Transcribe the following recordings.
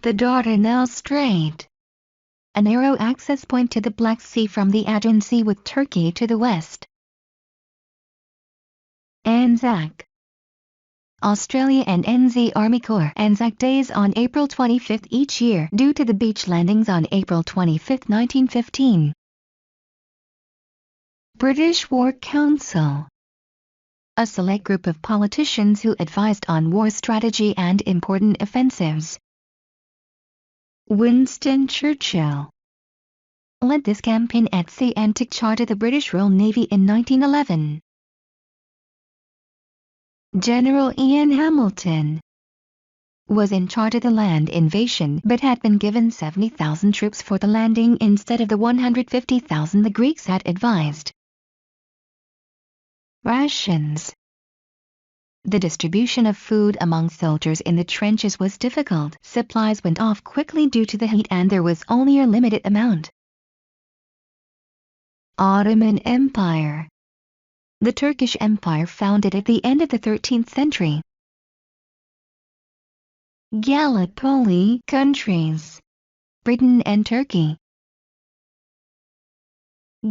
The Dardanelles Strait, a narrow access point to the Black Sea from the Aegean Sea with Turkey to the west. ANZAC, Australia and NZ Army Corps ANZAC Days on April 25 each year due to the beach landings on April 25, 1915. British War Council, a select group of politicians who advised on war strategy and important offensives. Winston Churchill led this campaign at sea and took charge of the British Royal Navy in 1911. General Ian Hamilton was in charge of the land invasion but had been given 70,000 troops for the landing instead of the 150,000 the Greeks had advised. Rations. The distribution of food among soldiers in the trenches was difficult. Supplies went off quickly due to the heat and there was only a limited amount. Ottoman Empire. The Turkish Empire founded at the end of the 13th century. Gallipoli countries, Britain and Turkey.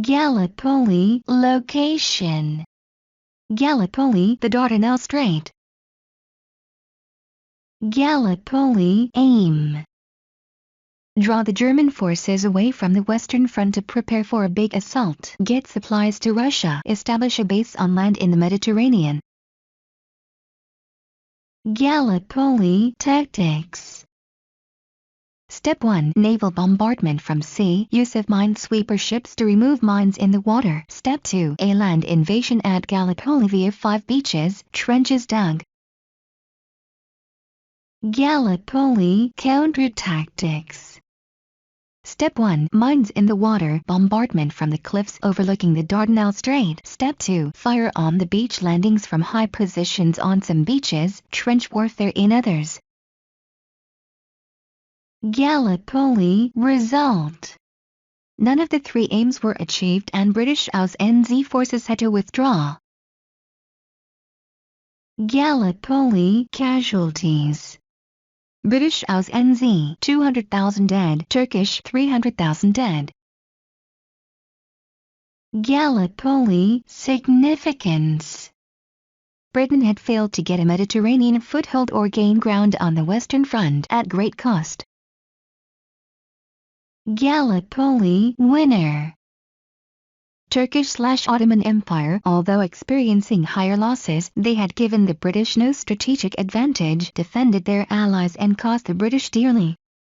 Gallipoli location. Gallipoli, the Dardanelles Strait. Gallipoli aim. Draw the German forces away from the Western Front to prepare for a big assault. Get supplies to Russia. Establish a base on land in the Mediterranean. Gallipoli tactics. Step 1. Naval bombardment from sea. Use of minesweeper ships to remove mines in the water. Step 2. A land invasion at Gallipoli via 5 beaches, trenches dug. Gallipoli counter-tactics. Step 1. Mines in the water. Bombardment from the cliffs overlooking the Dardanelles Strait. Step 2. Fire on the beach landings from high positions on some beaches, trench warfare in others. Gallipoli result. None of the 3 aims were achieved and British ANZ forces had to withdraw. Gallipoli casualties. British ANZ 200,000 dead, Turkish 300,000 dead. Gallipoli significance. Britain had failed to get a Mediterranean foothold or gain ground on the Western Front at great cost. Gallipoli winner. Turkish/Ottoman Empire, although experiencing higher losses, they had given the British no strategic advantage, defended their allies and cost the British dearly.